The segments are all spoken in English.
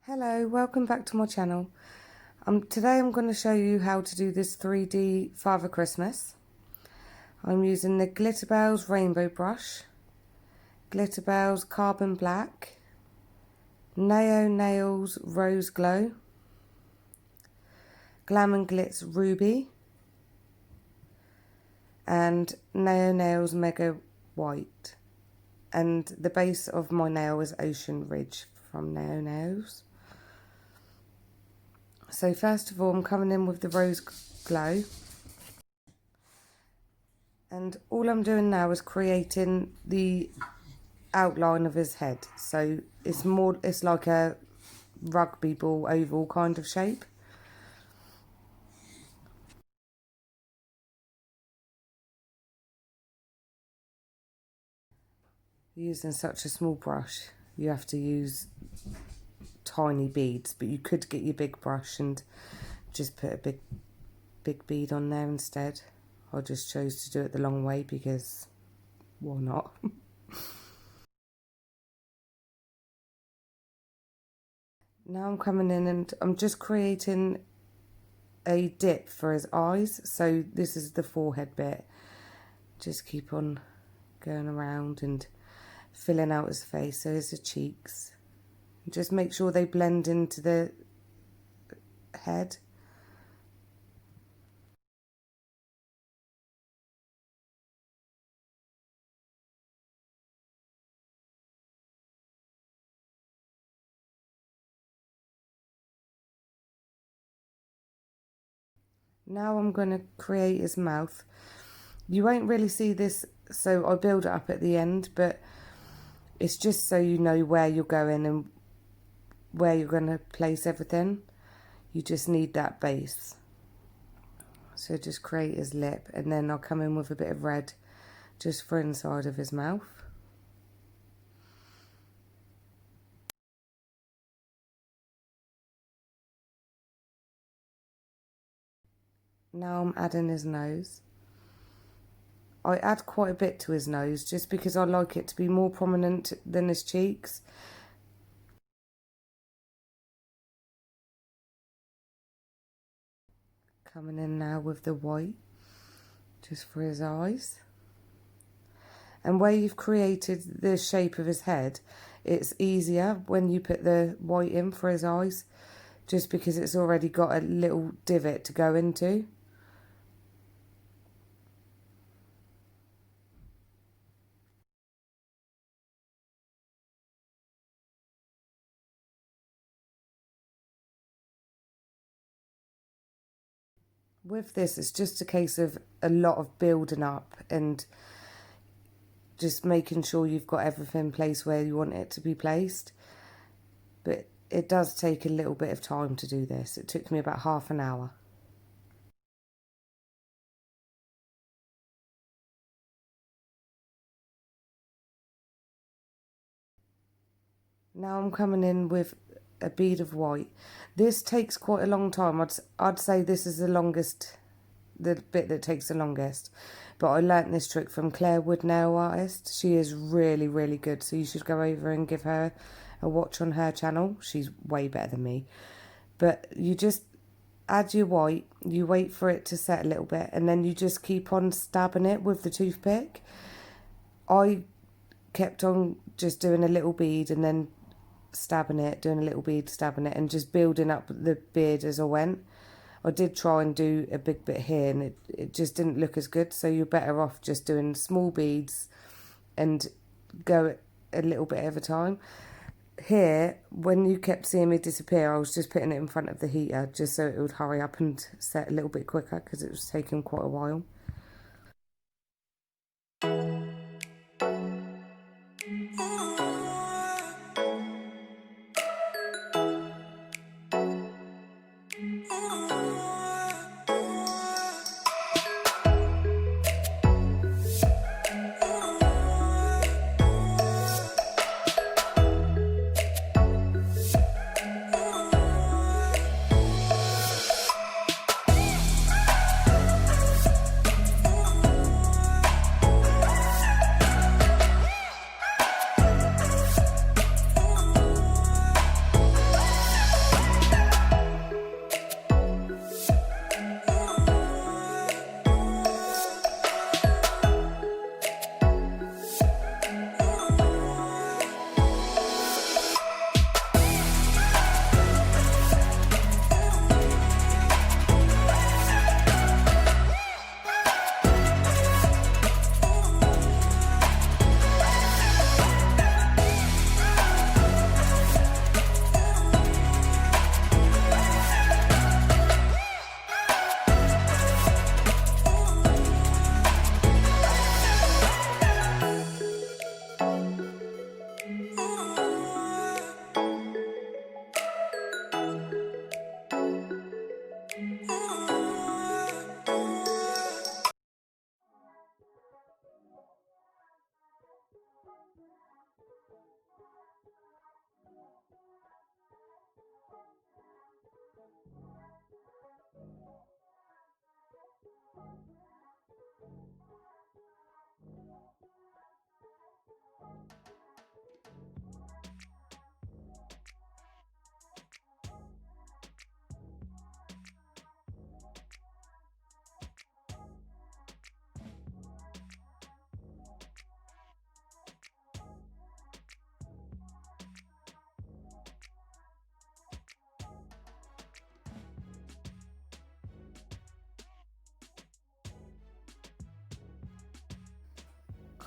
Hello, welcome back to my channel. Today I'm going to show you how to do this 3D Father Christmas. I'm using the Glitterbels Rainbow Brush, Glitterbels Carbon Black, Naio Nails Rose Glow, Glam and Glitz Ruby, and Naio Nails Mega White. And the base of my nail is Ocean Ridge from Naio Nails. So first of all, I'm coming in with the Rose Glow. And all I'm doing now is creating the outline of his head. So it's like a rugby ball oval kind of shape. Using such a small brush, you have to use tiny beads, but you could get your big brush and just put a big bead on there instead. I just chose to do it the long way because why not? Now I'm coming in and I'm just creating a dip for his eyes. So this is the forehead bit. Just keep on going around and filling out his face. So here's the cheeks. Just make sure they blend into the head. Now I'm going to create his mouth. You won't really see this, so I build it up at the end, but it's just so you know where you're going and where you're going to place everything. You just need that base. So just create his lip, and then I'll come in with a bit of red just for inside of his mouth. Now I'm adding his nose. I add quite a bit to his nose just because I like it to be more prominent than his cheeks. Coming in now with the white just for his eyes. And where you've created the shape of his head, it's easier when you put the white in for his eyes, just because it's already got a little divot to go into. With this, it's just a case of a lot of building up and just making sure you've got everything placed where you want it to be placed. But it does take a little bit of time to do this. It took me about half an hour. Now I'm coming in with a bead of white. This takes quite a long time. I'd say this is the bit that takes the longest. But I learnt this trick from Claire Wood, nail artist. She is really, really good. So you should go over and give her a watch on her channel. She's way better than me. But you just add your white, you wait for it to set a little bit, and then you just keep on stabbing it with the toothpick. I kept on just doing a little bead and then stabbing it, doing a little bead, stabbing it, and just building up the beard as I went. I did try and do a big bit here and it just didn't look as good, so you're better off just doing small beads and go a little bit at a time. Here, when you kept seeing me disappear, I was just putting it in front of the heater just so it would hurry up and set a little bit quicker because it was taking quite a while.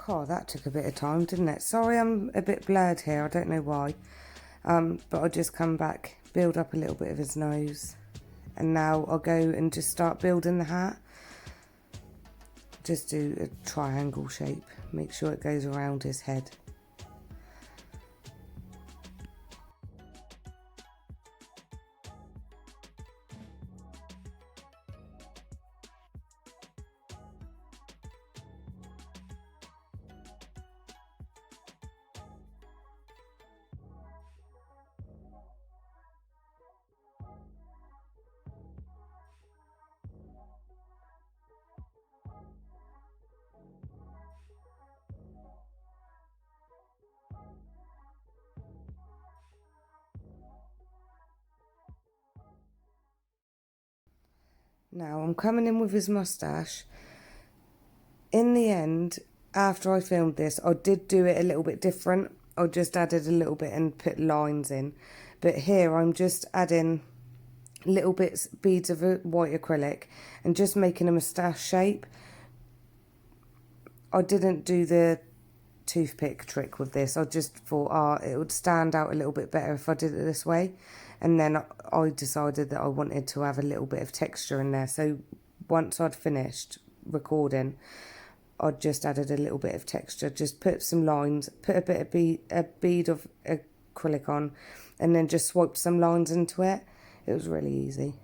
Oh, that took a bit of time, didn't it? Sorry, I'm a bit blurred here. I don't know why. But I'll just come back, build up a little bit of his nose. And now I'll go and just start building the hat. Just do a triangle shape. Make sure it goes around his head. Now I'm coming in with his mustache. In the end, after I filmed this, I did do it a little bit different. I just added a little bit and put lines in. But here I'm just adding little beads of white acrylic and just making a moustache shape. I didn't do the toothpick trick with this. I just thought, it would stand out a little bit better if I did it this way. And then I decided that I wanted to have a little bit of texture in there. So once I'd finished recording, I just added a little bit of texture. Just put some lines, put a bead of acrylic on, and then just swiped some lines into it. It was really easy.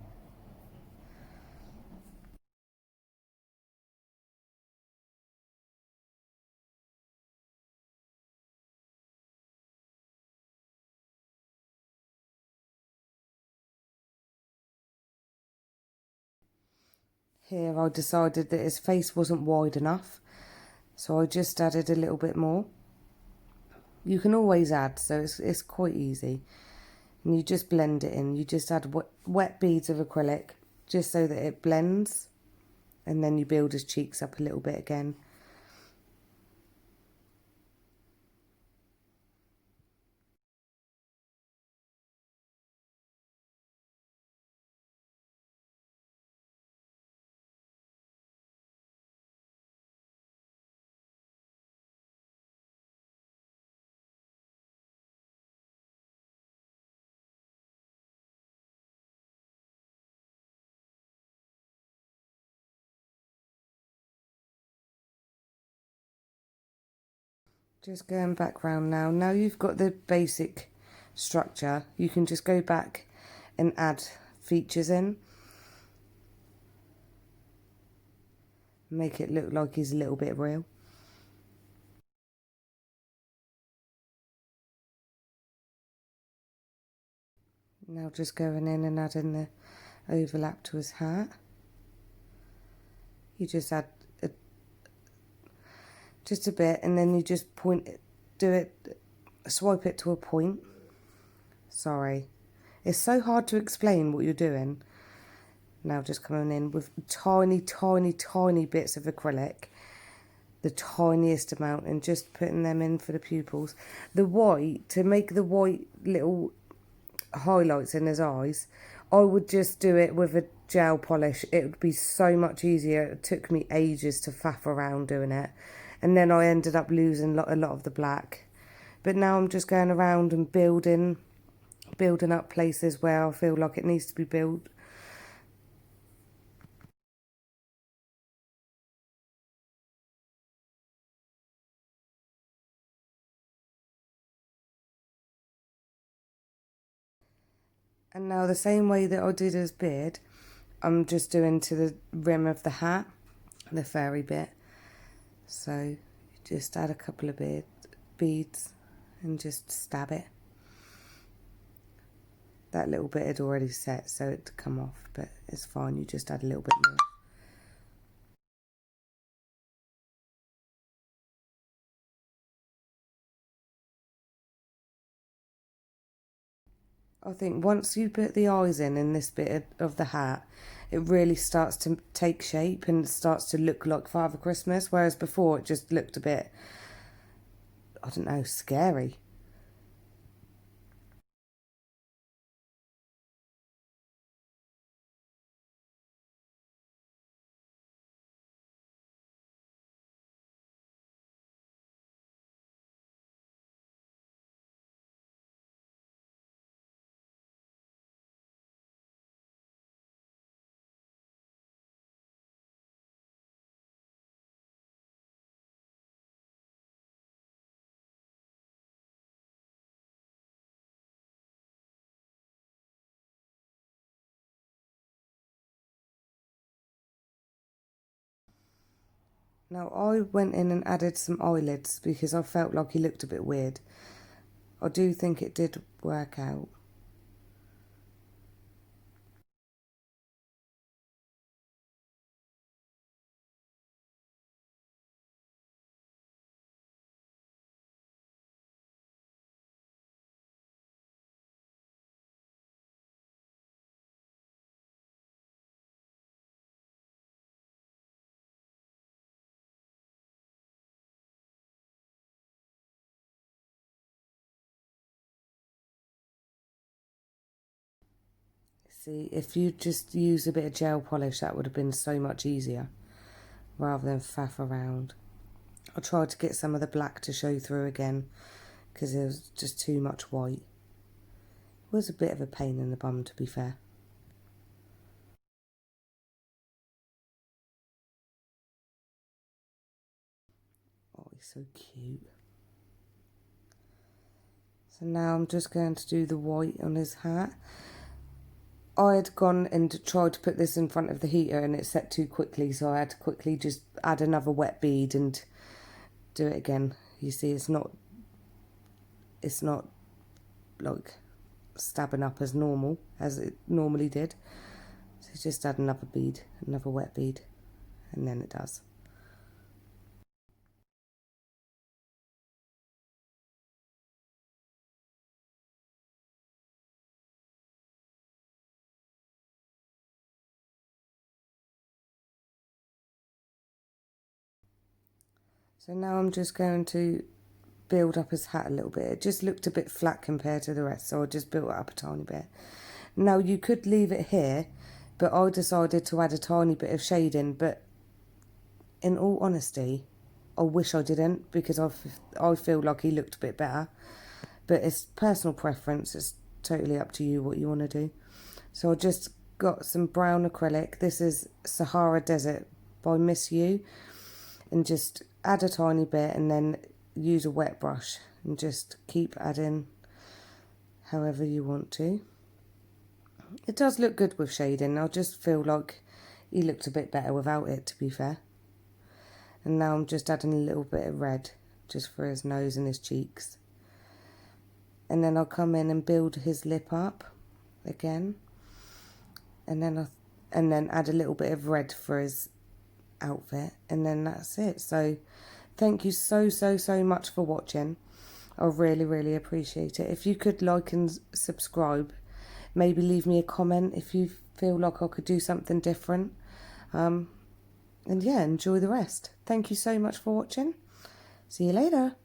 Here I decided that his face wasn't wide enough, so I just added a little bit more. You can always add, so it's quite easy. And you just blend it in. You just add wet beads of acrylic, just so that it blends. And then you build his cheeks up a little bit again. Just going back round now. Now you've got the basic structure, you can just go back and add features in. Make it look like he's a little bit real. Now just going in and adding the overlap to his hat. You just add just a bit, and then you just swipe it to a point. Sorry, it's so hard to explain what you're doing. Now just coming in with tiny bits of acrylic, the tiniest amount, and just putting them in for the pupils. The white, to make the white little highlights in his eyes, I would just do it with a gel polish. It would be so much easier. It took me ages to faff around doing it, and then I ended up losing a lot of the black. But now I'm just going around and building up places where I feel like it needs to be built. And now the same way that I did his beard, I'm just doing to the rim of the hat, the furry bit. So just add a couple of beads and just stab it. That little bit had already set, so it'd come off, but it's fine. You just add a little bit more. I think once you put the eyes in this bit of the hat, it really starts to take shape and starts to look like Father Christmas, whereas before it just looked a bit, I don't know, scary. Now I went in and added some eyelids because I felt like he looked a bit weird. I do think it did work out. See, if you just use a bit of gel polish, that would have been so much easier rather than faff around. I tried to get some of the black to show through again because there was just too much white. It was a bit of a pain in the bum, to be fair. Oh, he's so cute. So now I'm just going to do the white on his hat. I had gone and tried to put this in front of the heater and it set too quickly, so I had to quickly just add another wet bead and do it again. You see, it's not like stabbing up as normal as it normally did. So just add another bead, another wet bead, and then it does. So now I'm just going to build up his hat a little bit. It just looked a bit flat compared to the rest, so I just built it up a tiny bit. Now you could leave it here, but I decided to add a tiny bit of shading, but in all honesty, I wish I didn't because I feel like he looked a bit better. But it's personal preference, it's totally up to you what you want to do. So I just got some brown acrylic. This is Sahara Desert by Miss You, and just add a tiny bit and then use a wet brush and just keep adding however you want to. It does look good with shading. I just feel like he looked a bit better without it, to be fair. And now I'm just adding a little bit of red just for his nose and his cheeks. And then I'll come in and build his lip up again. And then add a little bit of red for his outfit, and then that's it. So thank you so much for watching. I really appreciate it. If you could like and subscribe, maybe leave me a comment if you feel like I could do something different, and yeah, enjoy the rest. Thank you so much for watching. See you later.